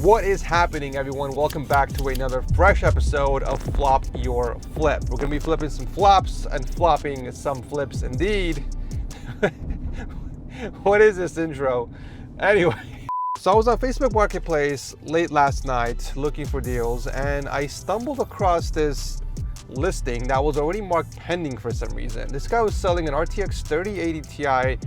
What is happening, everyone? Welcome back to another fresh episode of Flop Your Flip. We're gonna be flipping some flops and flopping some flips indeed. What is this intro? Anyway, so I was on Facebook Marketplace late last night looking for deals, and I stumbled across this listing that was already marked pending for some reason. This guy was selling an RTX 3080 Ti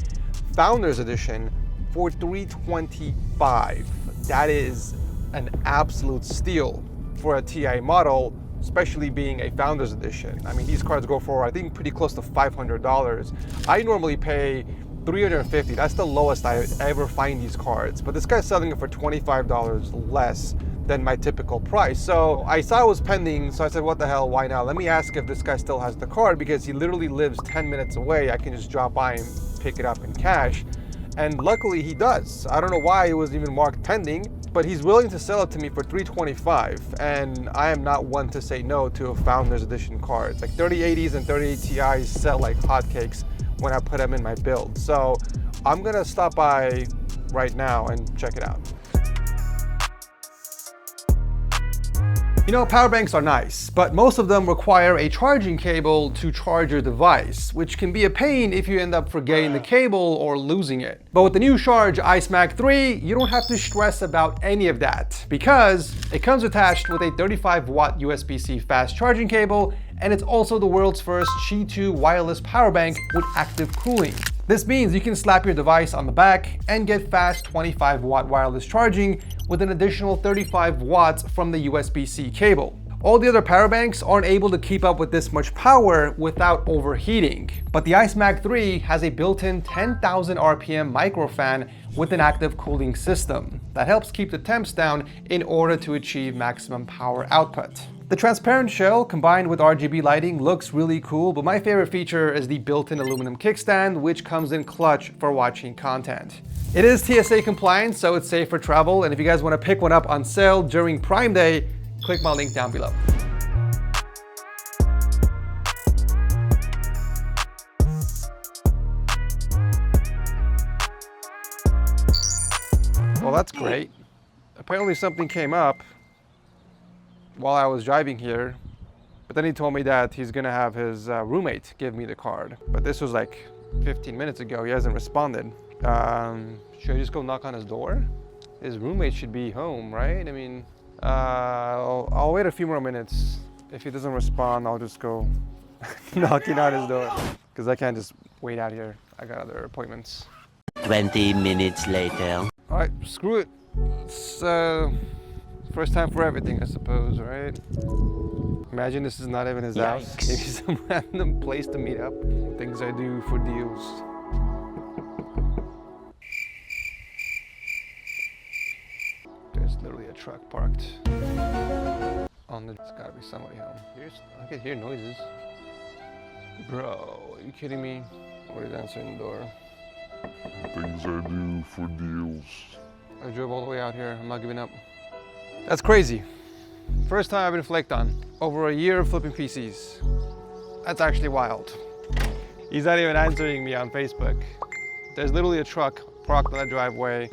Founders Edition for $325. That is an absolute steal for a Ti model, especially being a Founders Edition. I mean, these cards go for, I think, pretty close to $500. I normally pay $350. That's the lowest I ever find these cards. But this guy's selling it for $25 less than my typical price. So I saw it was pending, so I said, what the hell, why not? Let me ask if this guy still has the card, because he literally lives 10 minutes away. I can just drop by and pick it up in cash. And luckily he does. I don't know why it was even marked pending, but he's willing to sell it to me for $325. And I am not one to say no to a Founders Edition cards. Like 3080s and 3080 Ti's sell like hotcakes when I put them in my build. So I'm gonna stop by right now and check it out. You know, power banks are nice, but most of them require a charging cable to charge your device, which can be a pain if you end up forgetting the cable or losing it. But with the new Charge iSmack 3, you don't have to stress about any of that, because it comes attached with a 35-watt USB-C fast charging cable, and it's also the world's first Qi 2 wireless power bank with active cooling. This means you can slap your device on the back and get fast 25-watt wireless charging with an additional 35 watts from the USB-C cable. All the other power banks aren't able to keep up with this much power without overheating. But the iSmack 3 has a built-in 10,000 RPM microfan with an active cooling system that helps keep the temps down in order to achieve maximum power output. The transparent shell combined with RGB lighting looks really cool, but my favorite feature is the built-in aluminum kickstand, which comes in clutch for watching content. It is TSA compliant, so it's safe for travel, and if you guys want to pick one up on sale during Prime Day, click my link down below. Well, that's great. Apparently something came up while I was driving here, but then he told me that he's gonna have his roommate give me the card. But this was like 15 minutes ago. He hasn't responded. Should I just go knock on his door? His roommate should be home, right? I mean, I'll wait a few more minutes. If he doesn't respond, I'll just go knocking on his door, because I can't just wait out here. I got other appointments. 20 minutes later. All right, screw it. It's first time for everything, I suppose, right? Imagine this is not even his house. Maybe some random place to meet up. Things I do for deals. There's literally a truck parked on the. There's gotta be somebody home. I can hear noises. Bro, are you kidding me? Nobody's answering the door. Things I do for deals. I drove all the way out here. I'm not giving up. That's crazy. First time I've been flaked on. Over a year of flipping PCs. That's actually wild. He's not even answering me on Facebook. There's literally a truck parked on the driveway.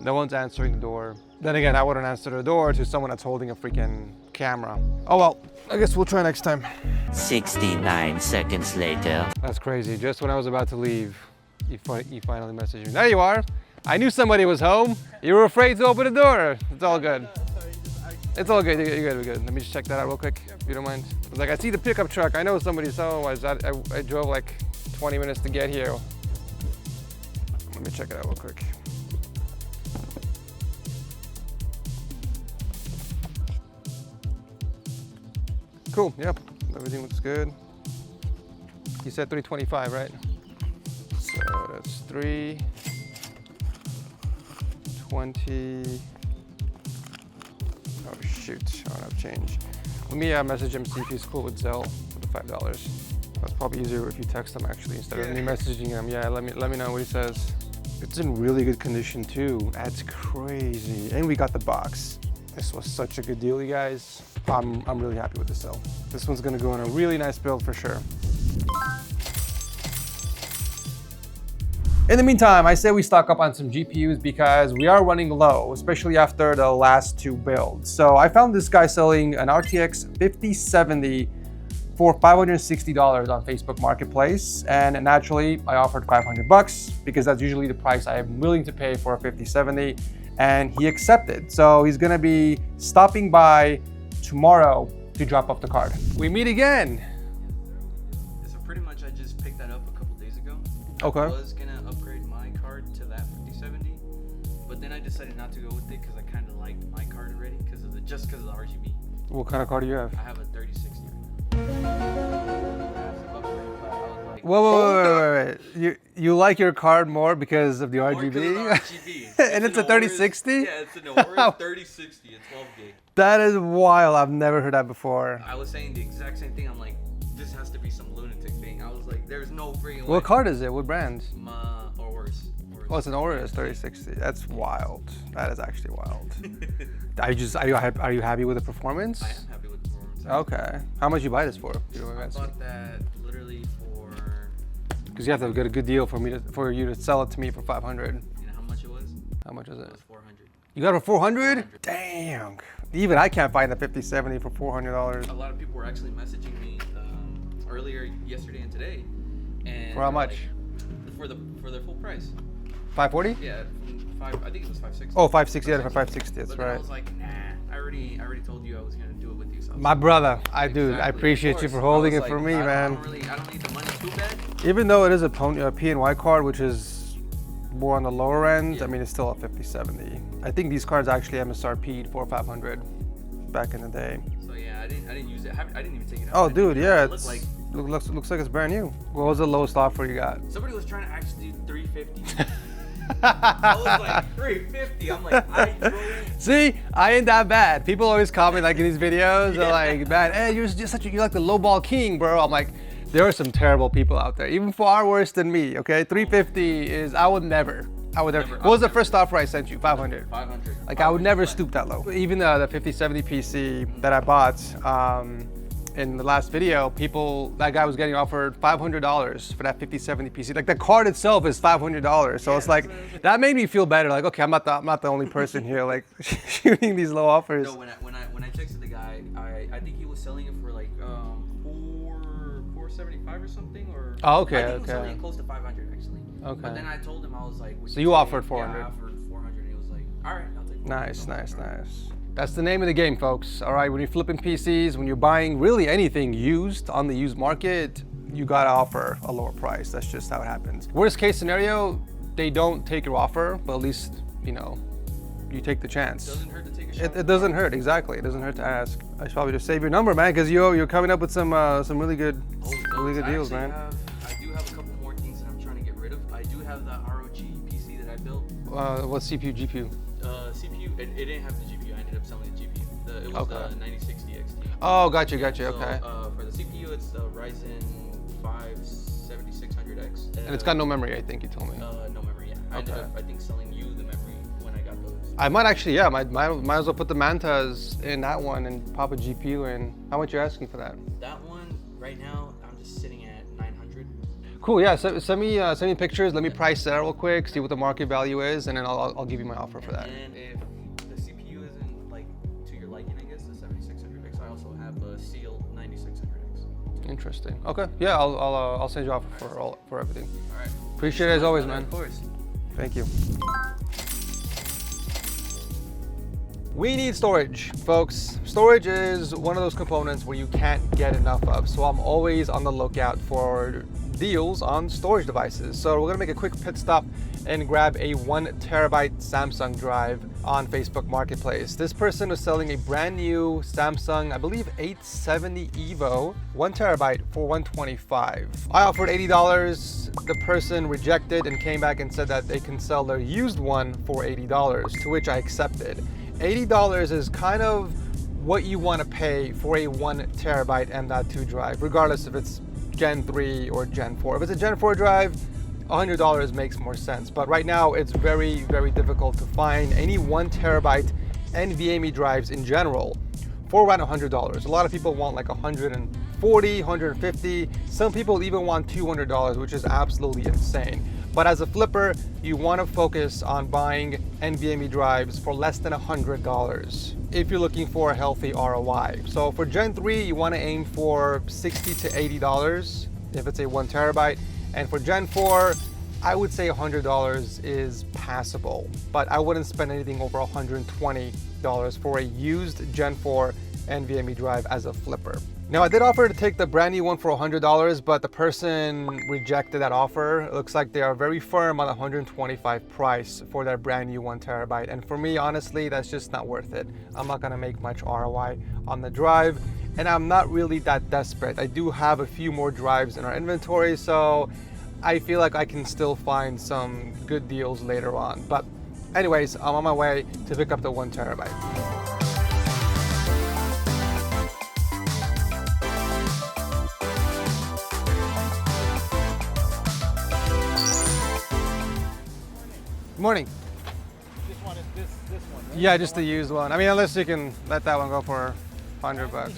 No one's answering the door. Then again, I wouldn't answer the door to someone that's holding a freaking camera. Oh well, I guess we'll try next time. 69 seconds later. That's crazy. Just when I was about to leave, he finally messaged me. There you are. I knew somebody was home. You were afraid to open the door. It's all good. It's all good. You're good. We're good. Let me just check that out real quick, if you don't mind. It's like, I see the pickup truck. I know somebody's home. I drove like 20 minutes to get here. Let me check it out real quick. Cool. Yep. Everything looks good. You said 325, right? So that's 320. Oh shoot, I don't have change. Let me message him, see if he's cool with Zelle for the $5. That's probably easier if you text him actually instead of me messaging him. Yeah, let me know what he says. It's in really good condition too. That's crazy. And we got the box. This was such a good deal, you guys. I'm really happy with this sell. This one's gonna go in a really nice build for sure. In the meantime, I say we stock up on some GPUs because we are running low, especially after the last 2 builds. So I found this guy selling an RTX 5070 for $560 on Facebook Marketplace. And naturally, I offered 500 bucks because that's usually the price I am willing to pay for a 5070. And he accepted. So he's gonna be stopping by tomorrow to drop off the card. We meet again. So pretty much I just picked that up a couple days ago. Okay. I was gonna upgrade my card to that 5070, but then I decided not to go with it because I kind of liked my card already because of the RGB. What kind of card do you have? I have a 3060 right now. Wait. You like your card more because of the More 'cause of RGB? the RGB. And it's a 3060? Yeah, it's an Aorus 3060 at 12 gig. That is wild. I've never heard that before. I was saying the exact same thing. I'm like, this has to be some lunatic thing. I was like, there's no freaking way. What card is it? What brand? Aorus. Oh, it's an Aorus 3060. That's wild. That is actually wild. Are you happy with the performance? I am happy with the performance. Okay. How much you buy this for? I bought that literally for. Because you have to get a good deal for you to sell it to me for 500. You know how much it was? How much is it? It was 400. You got it for 400? Damn. Even I can't find the 5070 for $400. A lot of people were actually messaging me earlier yesterday and today. And For how much? Like, for the full price. 540? Yeah, I think it was 560. Oh, 560. Yeah, for 560. That's but then right. I was like, nah. I already told you I was gonna do it with you. So My brother, I Exactly, appreciate of you for course. holding I it was for like, me, man. I don't need the money too bad. Even though it is a PNY card, which is more on the lower end, Yeah. I mean, it's still a 5070. I think these cards actually MSRP'd for 500 back in the day. So yeah, I didn't use it. I didn't even take it out. Oh, I didn't dude, even yeah, look it's like looks like it's brand new. What was the lowest offer you got? somebody was trying to actually do 350. I was like 350. I'm like, I drove. See, I ain't that bad. People always comment like in these videos, they're like, man, hey, you're like the lowball king, bro. I'm like, there are some terrible people out there, even far worse than me. Okay, 350 is I would never. What was the first offer I sent you? 500. 500. Like I would never stoop that low. Even the 5070 PC that I bought in the last video, that guy was getting offered $500 for that 5070 PC. Like the card itself is $500. So it's like, that made me feel better. Like, okay, I'm not the only person here like shooting these low offers. No, when I texted the guy, I think he was selling it for like 475 or something, or Oh, okay, I think he was selling okay. it close to 500 actually. Okay. But then I told him, I was like, So you offered 400? Yeah, I offered 400, and he was like, all right, I'll take 400. Nice. That's the name of the game, folks. All right, when you're flipping PCs, when you're buying really anything used on the used market, you gotta offer a lower price. That's just how it happens. Worst case scenario, they don't take your offer, but at least, you take the chance. It doesn't hurt to take a shot. It doesn't hurt, exactly. It doesn't hurt to ask. I should probably just save your number, man, because you're coming up with some really good deals, man. I do have a couple more things that I'm trying to get rid of. I do have the ROG PC that I built. What CPU, GPU? CPU, it didn't have the GPU. I ended up selling the GPU. It was the 9060 XT. Oh, gotcha, So, okay. for the CPU, it's the Ryzen 5 7600X. And it's got no memory, I think you told me. No memory, yeah. I ended up, I think, selling you the memory when I got those. I might actually, yeah, might as well put the Mantas in that one and pop a GPU in. How much you asking for that? That one, right now, I'm just sitting at 900. Cool, yeah, send me pictures, let me price that real quick, see what the market value is, and then I'll give you my offer for that. And if the CPU isn't like to your liking, I guess, the 7600X, I also have a sealed 9600X. Interesting. Okay, yeah, I'll send you offer for everything. All right. Appreciate it as always, man. Of course. Thank you. We need storage, folks. Storage is one of those components where you can't get enough of. So I'm always on the lookout for deals on storage devices. So we're gonna make a quick pit stop and grab a 1 terabyte Samsung drive on Facebook Marketplace. This person was selling a brand new Samsung, I believe 870 EVO, 1 terabyte for $125. I offered $80. The person rejected and came back and said that they can sell their used one for $80, to which I accepted. $80 is kind of what you want to pay for a 1 terabyte M.2 drive, regardless if it's Gen 3 or Gen 4. If it's a Gen 4 drive, $100 makes more sense. But right now, it's very, very difficult to find any 1 terabyte NVMe drives in general for around $100. A lot of people want like $140, $150. Some people even want $200, which is absolutely insane. But as a flipper, you want to focus on buying NVMe drives for less than $100 if you're looking for a healthy ROI. So for Gen 3, you want to aim for $60 to $80 if it's a 1 terabyte. And for Gen 4, I would say $100 is passable, but I wouldn't spend anything over $120 for a used Gen 4 NVMe drive as a flipper. Now, I did offer to take the brand new one for $100, but the person rejected that offer. It looks like they are very firm on $125 price for their brand new 1 terabyte. And for me, honestly, that's just not worth it. I'm not gonna make much ROI on the drive, and I'm not really that desperate. I do have a few more drives in our inventory, so I feel like I can still find some good deals later on. But anyways, I'm on my way to pick up the 1 terabyte. Good morning. Just wanted this one, right? Yeah, just the used one. I mean, unless you can let that one go for $100.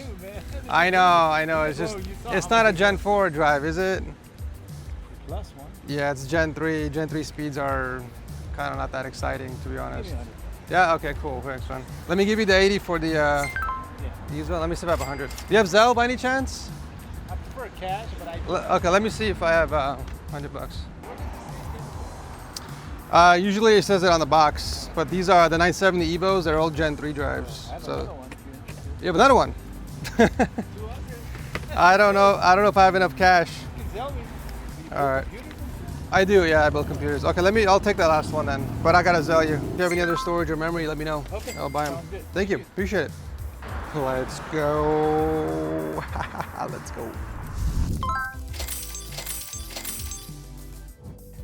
I know. It's just, it's not a Gen 4 drive, is it? Plus one. Yeah, it's Gen 3. Gen 3 speeds are kind of not that exciting, to be honest. Maybe 100. Yeah, okay, cool. Thanks, man. Let me give you the 80 for the used one. Let me see if I have 100. Do you have Zelle by any chance? I prefer cash, but I Okay, let me see if I have $100. Usually it says it on the box, but these are the 970 Evos. They're all Gen 3 drives. I have So another one. If you're interested. you have another one. 200. I don't know if I have enough cash. You can tell me. Do you All right. computers? I do, yeah, I build computers. Okay, I'll take that last one then. But I gotta sell you. If you have any other storage or memory, let me know. Okay. I'll buy them. Sounds good. Thank you, appreciate it. Let's go. Let's go.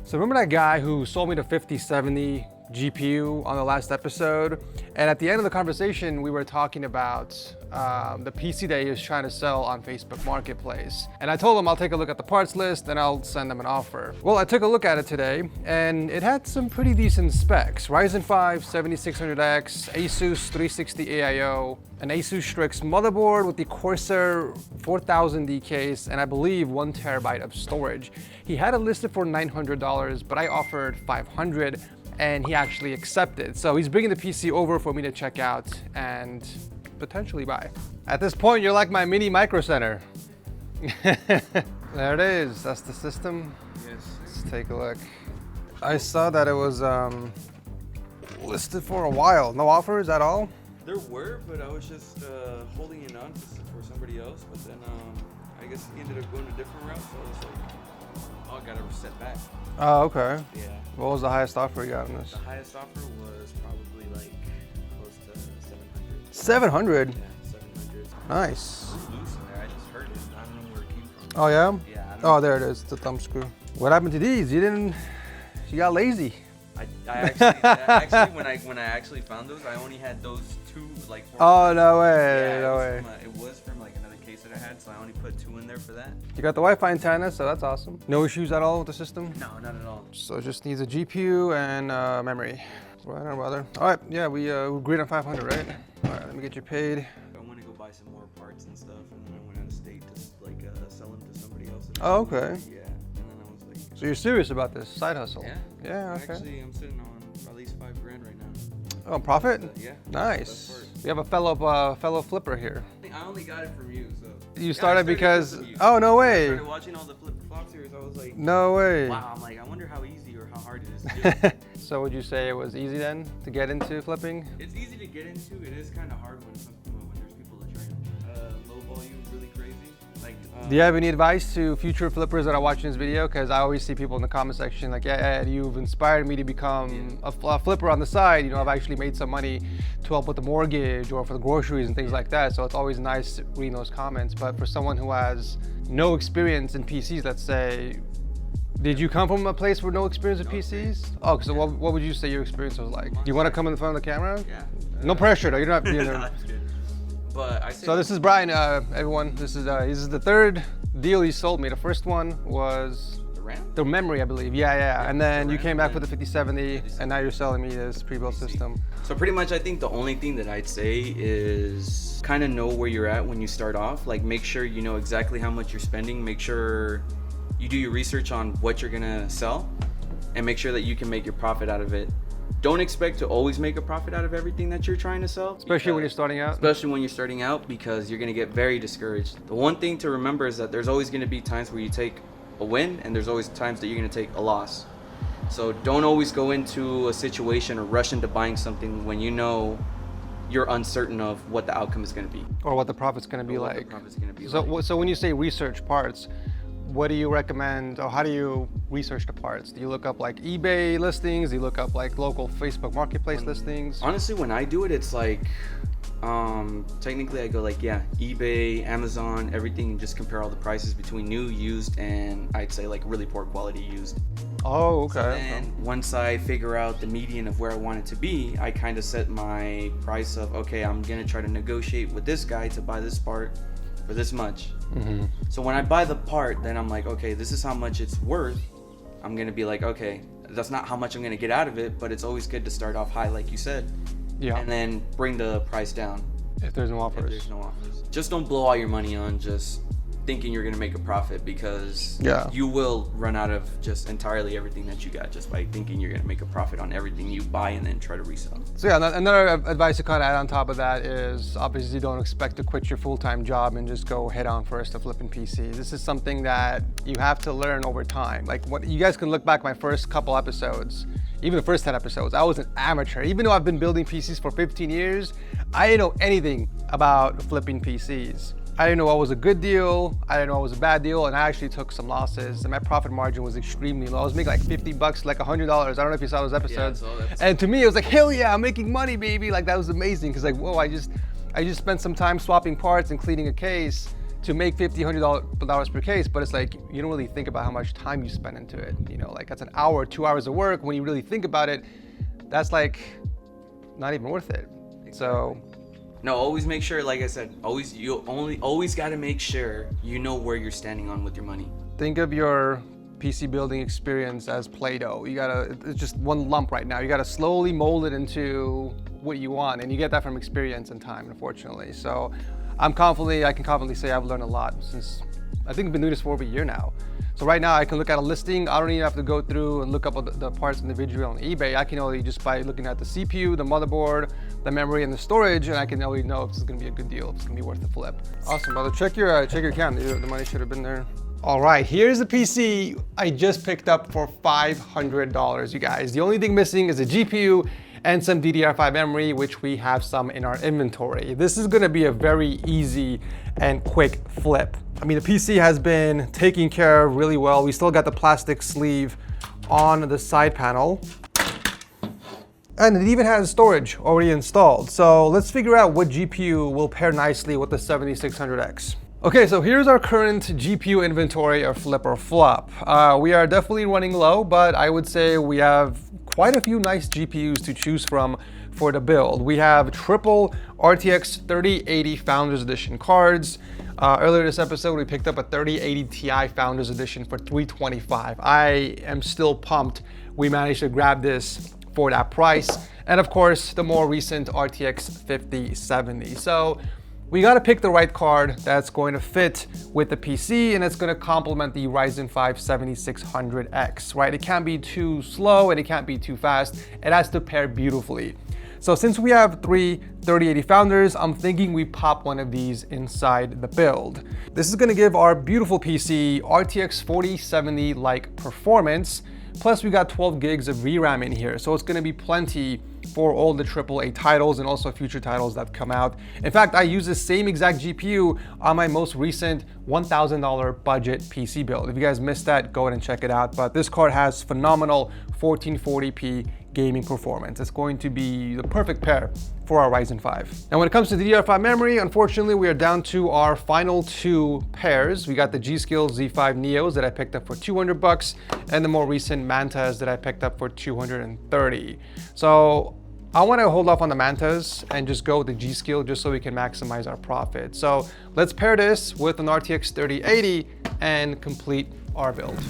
So remember that guy who sold me the 5070 GPU on the last episode? And at the end of the conversation, we were talking about the PC that he was trying to sell on Facebook Marketplace. And I told him I'll take a look at the parts list and I'll send them an offer. Well, I took a look at it today and it had some pretty decent specs. Ryzen 5 7600X, Asus 360 AIO, an Asus Strix motherboard with the Corsair 4000D case, and I believe 1 terabyte of storage. He had it listed for $900, but I offered $500 and he actually accepted. So he's bringing the PC over for me to check out and potentially buy. At this point, you're like my mini micro center. There it is, that's the system. Yes. Let's take a look. I saw that it was listed for a while. No offers at all? There were, but I was just holding it on for somebody else. But then I guess he ended up going a different route. So I was like, oh, I got to set back. Oh, okay. Yeah. What was the highest offer you got on this? The highest offer was probably like close to 700. 700? Yeah, 700. Nice. It was loose in there. I just heard it. I don't know where it came from. Oh yeah? Yeah. I don't Oh, there it is, the thumb screw. What happened to these? You got lazy. I actually when I actually found those, I only had those two like. Oh, no way, Yeah, no way. it was from like another case that I had, so I only put 2 in there for that. You got the Wi-Fi antenna, so that's awesome. No issues at all with the system? No, not at all. So it just needs a GPU and memory. Right on, brother. All right, yeah, we agreed on 500, right? All right, let me get you paid. I want to go buy some more parts and stuff, and then I went out of state to like sell them to somebody else. Oh, okay. Yeah, and then I was like. So you're serious about this side hustle? Yeah. Yeah, okay. Actually, I'm sitting on at least $5 grand right now. Oh, profit? Yeah. Nice. That's We have a fellow flipper here. I only got it from you, so. You Yeah, I started because, of you. oh, no I way. started watching all the flip flop series. I was like, No way. wow. I'm like, I wonder how easy or how hard it is to do. So would you say it was easy then to get into flipping? It's easy to get into. It is kind of hard when there's people that try low volume, really crazy. Like. Do you have any advice to future flippers that are watching this video? Because I always see people in the comment section like, yeah, you've inspired me to become a flipper on the side. You know, I've actually made some money to help with the mortgage or for the groceries and things like that. So it's always nice reading those comments. But for someone who has no experience in PCs, let's say, did you come from a place with no experience with PCs? Oh, so what would you say your experience was like? Do you want to come in front of the camera? Yeah. No pressure though, you don't have to be in there. That's good. But I So this is Brian, everyone. This is the third deal he sold me. The first one was the RAM. the memory, I believe. Yeah. And then the you RAM, came back and with the 5070, and now you're selling me this pre-built system. So pretty much, I think the only thing that I'd say is kind of know where you're at when you start off. Like, make sure you know exactly how much you're spending. Make sure you do your research on what you're gonna sell, and make sure that you can make your profit out of it. Don't expect to always make a profit out of everything that you're trying to sell. Especially when you're starting out. Especially when you're starting out, because you're going to get very discouraged. The one thing to remember is that there's always going to be times where you take a win, and there's always times that you're going to take a loss. So don't always go into a situation or rush into buying something when you know you're uncertain of what the outcome is going to be. Or what the profit's going to be Or what like. the profit's going to be So, like. so when you say research parts, what do you recommend, or how do you research the parts? Do you look up like eBay listings? Do you look up like local Facebook marketplace listings? Honestly, when I do it, it's like, technically I go like, yeah, eBay, Amazon, everything, and just compare all the prices between new, used, and I'd say like really poor quality used. Oh, okay. And once I figure out the median of where I want it to be, I kind of set my price of, okay, I'm gonna try to negotiate with this guy to buy this part for this much. So when I buy the part, then I'm like, okay, this is how much it's worth. I'm gonna be like, okay, that's not how much I'm gonna get out of it, but it's always good to start off high, like you said. Yeah. And then bring the price down If there's no if offers. there's no offers. Just don't blow all your money on just thinking you're gonna make a profit, because Yeah. you will run out of just entirely everything that you got just by thinking you're gonna make a profit on everything you buy and then try to resell. So yeah, another advice to kind of add on top of that is obviously don't expect to quit your full-time job and just go head on first to flipping PC. This is something that you have to learn over time. Like, what you guys can look back my first couple episodes, even the first 10 episodes, I was an amateur. Even though I've been building PCs for 15 years, I didn't know anything about flipping PCs. I didn't know what was a good deal, I didn't know what was a bad deal, and I actually took some losses, and my profit margin was extremely low. I was making like 50 bucks, like $100. I don't know if you saw those episodes. saw that. And to me, it was like, hell yeah, I'm making money, baby. Like, that was amazing, because like, whoa, I just spent some time swapping parts and cleaning a case to make $50, $100 per case, but it's like, you don't really think about how much time you spend into it. You know, like that's an hour, 2 hours of work. When you really think about it, that's like not even worth it. So. No, always make sure, like I said, always got to make sure you know where you're standing on with your money. Think of your PC building experience as Play-Doh. It's just one lump right now. You gotta slowly mold it into what you want, and you get that from experience and time, unfortunately. So I can confidently say I've learned a lot since, I think I've been doing this for over a year now. So right now I can look at a listing. I don't even have to go through and look up the parts individually on eBay. I can only just by looking at the CPU, the motherboard, the memory, and the storage, and I can already know if this is gonna be a good deal, if it's gonna be worth the flip. Awesome, brother. Check your account. The money should have been there. All right, here's the PC I just picked up for $500, you guys. The only thing missing is a GPU and some DDR5 memory, which we have some in our inventory. This is gonna be a very easy and quick flip. I mean, the PC has been taken care of really well. We still got the plastic sleeve on the side panel. And it even has storage already installed. So let's figure out what GPU will pair nicely with the 7600X. Okay, so here's our current GPU inventory of flip or flop. We are definitely running low, but I would say we have quite a few nice GPUs to choose from for the build. We have triple RTX 3080 Founders Edition cards. Earlier this episode, we picked up a 3080 Ti Founders Edition for $325. I am still pumped we managed to grab this for that price. And of course, the more recent RTX 5070. So we gotta pick the right card that's going to fit with the PC and it's gonna complement the Ryzen 5 7600X, right? It can't be too slow and it can't be too fast. It has to pair beautifully. So since we have three 3080 Founders, I'm thinking we pop one of these inside the build. This is gonna give our beautiful PC RTX 4070-like performance, plus we got 12 gigs of VRAM in here, so it's gonna be plenty for all the AAA titles and also future titles that come out. In fact, I use the same exact GPU on my most recent $1,000 budget PC build. If you guys missed that, go ahead and check it out. But this card has phenomenal 1440p gaming performance. It's going to be the perfect pair for our Ryzen 5. And when it comes to DDR5 memory, unfortunately, we are down to our final two pairs. We got the G.Skill Z5 Neos that I picked up for $200 and the more recent Mantas that I picked up for $230. So I want to hold off on the Mantas and just go with the G.Skill just so we can maximize our profit. So let's pair this with an RTX 3080 and complete our build.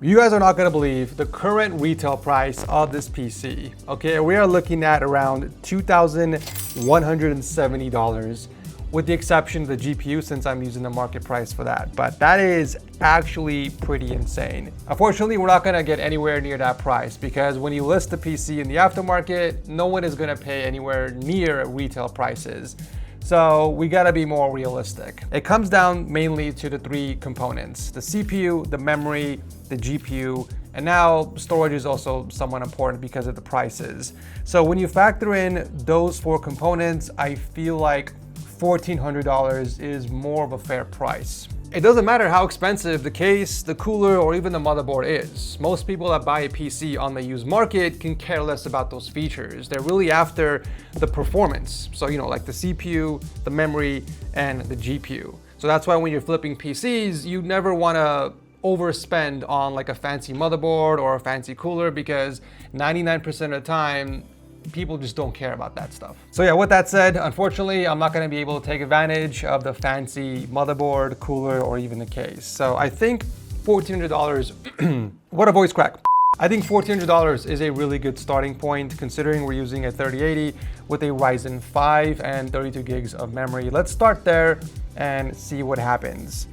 You guys are not gonna believe the current retail price of this PC. Okay, we are looking at around $2,170 with the exception of the GPU since I'm using the market price for that. But that is actually pretty insane. Unfortunately, we're not gonna get anywhere near that price because when you list the PC in the aftermarket, no one is gonna pay anywhere near retail prices. So we gotta be more realistic. It comes down mainly to the three components: the CPU, the memory, the GPU, and now storage is also somewhat important because of the prices. So when you factor in those four components, I feel like $1,400 is more of a fair price. It doesn't matter how expensive the case, the cooler, or even the motherboard is. Most people that buy a PC on the used market can care less about those features. They're really after the performance. So, like the CPU, the memory, and the GPU. So that's why when you're flipping PCs, you never wanna overspend on like a fancy motherboard or a fancy cooler because 99% of the time, people just don't care about that stuff. So yeah, with that said, unfortunately, I'm not gonna be able to take advantage of the fancy motherboard, cooler, or even the case. So I think $1,400, what a voice crack. I think $1,400 is a really good starting point considering we're using a 3080 with a Ryzen 5 and 32 gigs of memory. Let's start there and see what happens.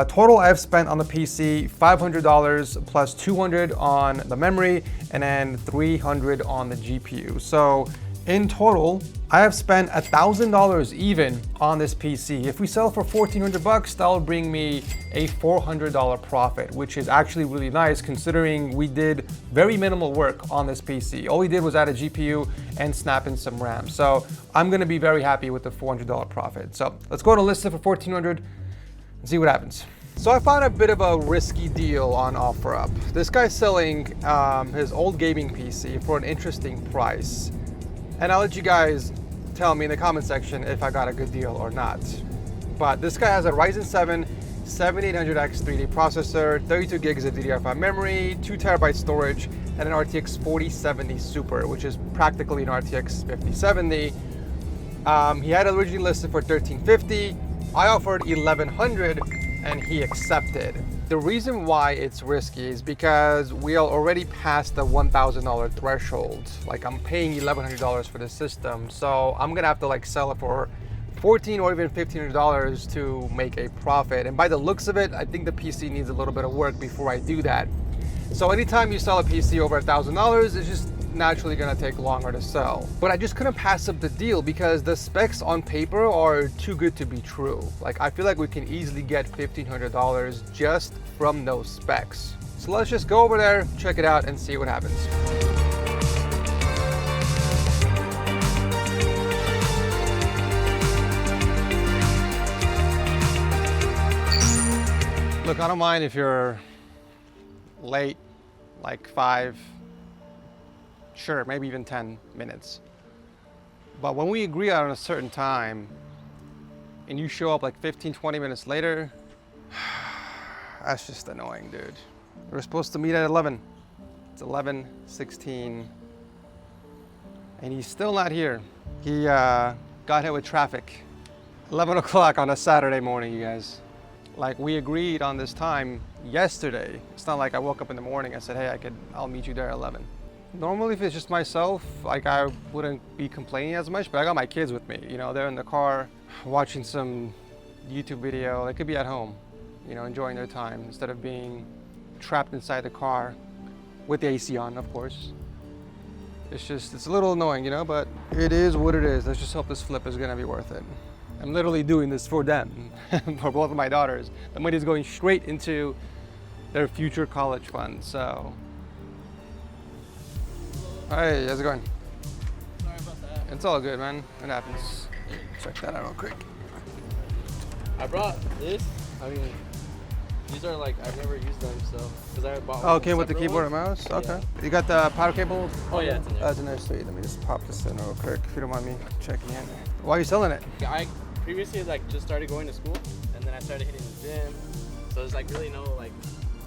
Total I've spent on the PC, $500 plus $200 on the memory and then $300 on the GPU. So in total, I have spent $1,000 even on this PC. If we sell for $1,400, that'll bring me a $400 profit, which is actually really nice considering we did very minimal work on this PC. All we did was add a GPU and snap in some RAM. So I'm gonna be very happy with the $400 profit. So let's go to list it for $1,400. See what happens. So I found a bit of a risky deal on OfferUp. This guy's selling his old gaming PC for an interesting price. And I'll let you guys tell me in the comment section if I got a good deal or not. But this guy has a Ryzen 7 7800X 3D processor, 32 gigs of DDR5 memory, 2 terabyte storage, and an RTX 4070 Super, which is practically an RTX 5070. He had it originally listed for $1,350. I offered $1,100 and he accepted. The reason why it's risky is because we are already past the $1,000 threshold. Like I'm paying $1,100 for the system, so I'm gonna have to like sell it for $1,400 or even $1,500 to make a profit. And by the looks of it, I think the PC needs a little bit of work before I do that. So anytime you sell a PC over $1,000, it's just naturally gonna take longer to sell. But I just couldn't pass up the deal because the specs on paper are too good to be true. Like I feel like we can easily get $1,500 just from those specs. So let's just go over there, check it out, and see what happens. Look, I don't mind if you're late, like 5, sure, maybe even 10 minutes. But when we agree on a certain time and you show up like 15, 20 minutes later, that's just annoying, dude. We were supposed to meet at 11. It's 11:16 and he's still not here. He got hit with traffic. 11 o'clock on a Saturday morning, you guys. Like we agreed on this time yesterday. It's not like I woke up in the morning, I said, hey, I'll meet you there at 11. Normally, if it's just myself, like I wouldn't be complaining as much, but I got my kids with me. They're in the car watching some YouTube video. They could be at home, enjoying their time instead of being trapped inside the car with the AC on, of course. It's a little annoying, but it is what it is. Let's just hope this flip is gonna be worth it. I'm literally doing this for them, for both of my daughters. The money is going straight into their future college fund, so. Hey, how's it going? Sorry about that. It's all good, man. It happens. Check that out real quick. I brought this. I mean, these are like, I've never used them, so. Because I bought one. Oh, okay, with the keyboard one. and mouse? Okay. Yeah. You got the power cable? Oh, yeah, it's in there. That's in there, sweet. Let me just pop this in real quick, if you don't mind me checking in. Why are you selling it? I previously just started going to school, and then I started hitting the gym. So there's like really no, I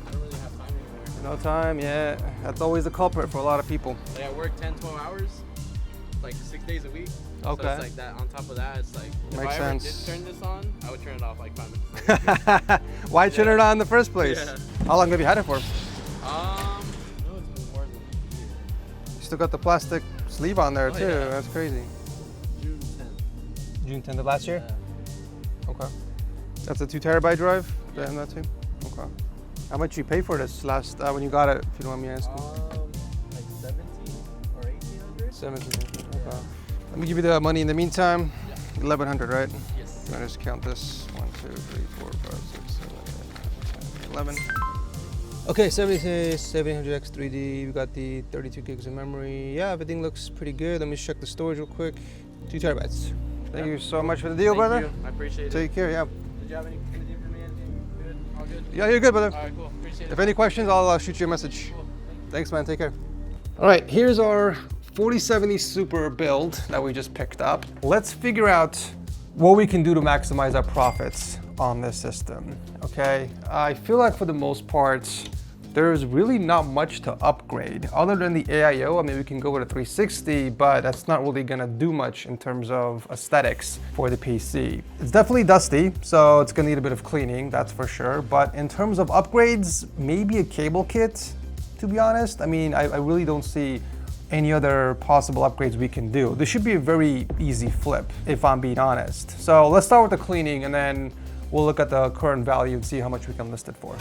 don't really have time anymore. No time, yeah. That's always the culprit for a lot of people. Like I work 10, 12 hours, like 6 days a week. Okay. So it's like that. On top of that, it's like, if Makes I ever sense. did turn this on, I would turn it off like 5 minutes later. Why turn it on in the first place? Yeah. How long have you had it for? still got the plastic sleeve on there too. Yeah. That's crazy. June 10th. June 10th of last year? Yeah. Okay. That's a 2 terabyte drive? Yeah. That too? Okay. How much you pay for this last, when you got it, if you don't mind me asking? Like 17 or 1800? 17. Okay. Let me give you the money in the meantime. Yeah. 1100, right? Yes. I just count this. 1, 2, 3, 4, 5, 6, 7, 8, 9, 10, 11. Okay, 700X 3D. We got the 32 gigs of memory. Yeah, everything looks pretty good. Let me check the storage real quick. 2 terabytes. Thank you so much for the deal, brother. Thank you. I appreciate it. Take care, yeah. Did you have anything for me? Anything good? All good? Yeah, you're good, brother. All right, cool. Appreciate it. If any questions, I'll shoot you a message. Cool. Thanks, man. Take care. All right, here's our 4070 Super build that we just picked up. Let's figure out what we can do to maximize our profits on this system, okay? I feel like for the most part, there's really not much to upgrade other than the AIO. I mean, we can go with a 360, but that's not really gonna do much in terms of aesthetics for the PC. It's definitely dusty, so it's gonna need a bit of cleaning, that's for sure. But in terms of upgrades, maybe a cable kit, to be honest. I mean, I really don't see any other possible upgrades we can do. This should be a very easy flip, if I'm being honest. So let's start with the cleaning and then we'll look at the current value and see how much we can list it for.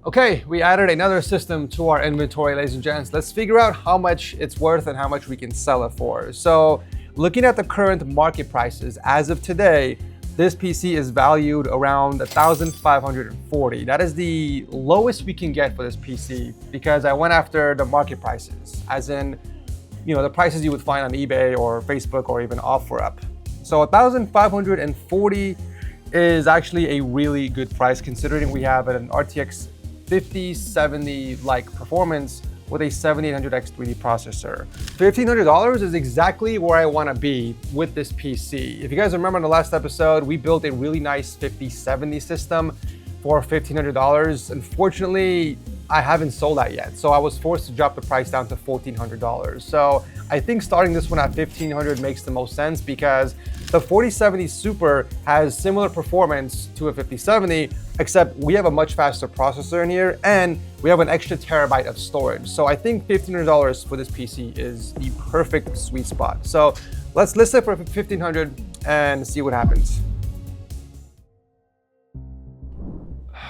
Okay, we added another system to our inventory, ladies and gents. Let's figure out how much it's worth and how much we can sell it for. So looking at the current market prices, as of today, this PC is valued around $1,540. That is the lowest we can get for this PC because I went after the market prices, as in, you know, the prices you would find on eBay or Facebook or even OfferUp. So $1,540 is actually a really good price considering we have an RTX 5070 like performance with a 7800X 3D processor. $1,500 is exactly where I want to be with this PC. If you guys remember in the last episode, we built a really nice 5070 system for $1,500. Unfortunately, I haven't sold that yet, so I was forced to drop the price down to $1,400. So I think starting this one at $1,500 makes the most sense because the 4070 Super has similar performance to a 5070, except we have a much faster processor in here and we have an extra terabyte of storage. So I think $1,500 for this PC is the perfect sweet spot. So Let's list it for 1,500 and see what happens.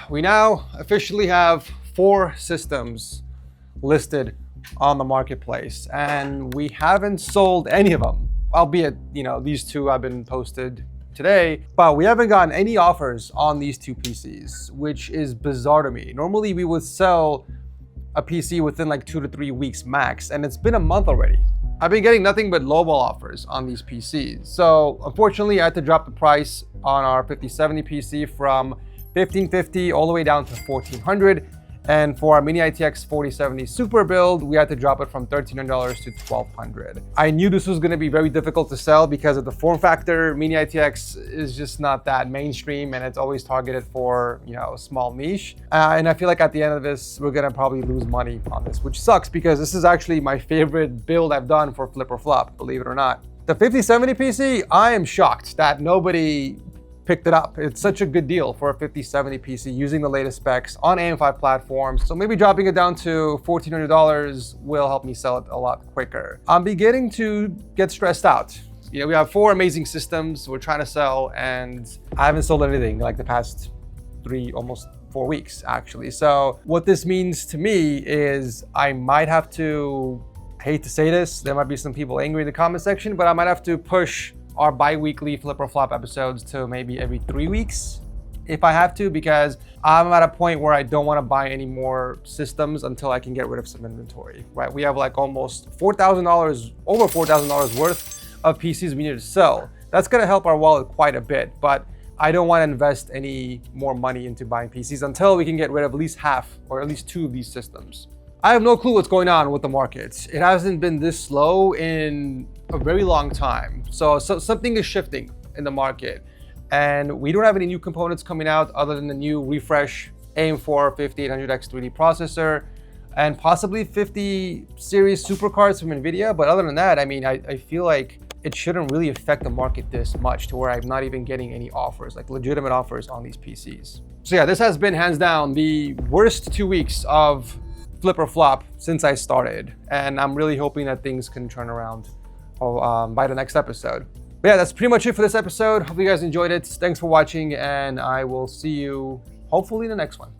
We now officially have 4 systems listed on the marketplace, and we haven't sold any of them, albeit, you know, these 2 have been posted today, but we haven't gotten any offers on these 2 PCs, which is bizarre to me. Normally we would sell a PC within like 2 to 3 weeks max, and it's been a month already. I've been getting nothing but lowball offers on these PCs. So unfortunately I had to drop the price on our 5070 PC from $1,550 all the way down to $1,400. And for our Mini ITX 4070 Super build, we had to drop it from $1,300 to $1,200. I knew this was gonna be very difficult to sell because of the form factor. Mini ITX is just not that mainstream, and it's always targeted for, you know, a small niche. And I feel like at the end of this, we're gonna probably lose money on this, which sucks because this is actually my favorite build I've done for Flip or Flop, believe it or not. The 5070 PC, I am shocked that nobody picked it up. It's such a good deal for a 5070 PC using the latest specs on AM5 platforms. So maybe dropping it down to $1,400 will help me sell it a lot quicker. I'm beginning to get stressed out. You know, we have 4 amazing systems we're trying to sell, and I haven't sold anything like the past 3, almost 4 weeks actually. So what this means to me is I might have to, I hate to say this, there might be some people angry in the comment section, but I might have to push our bi-weekly Flip or Flop episodes to maybe every 3 weeks if I have to, because I'm at a point where I don't want to buy any more systems until I can get rid of some inventory, right? We have like almost $4,000, over $4,000 worth of PCs we need to sell. That's going to help our wallet quite a bit, but I don't want to invest any more money into buying PCs until we can get rid of at least half or at least 2 of these systems. I have no clue what's going on with the market. It hasn't been this slow in a very long time. So something is shifting in the market, and we don't have any new components coming out other than the new refresh AM4 5800X 3D processor and possibly 50 series supercards from NVIDIA. But other than that, I mean, I feel like it shouldn't really affect the market this much to where I'm not even getting any offers, like legitimate offers on these PCs. So yeah, this has been hands down the worst 2 weeks of Flip or Flop since I started, and I'm really hoping that things can turn around by the next episode. But yeah, that's pretty much it for this episode. Hope you guys enjoyed it. Thanks for watching, and I will see you hopefully in the next one.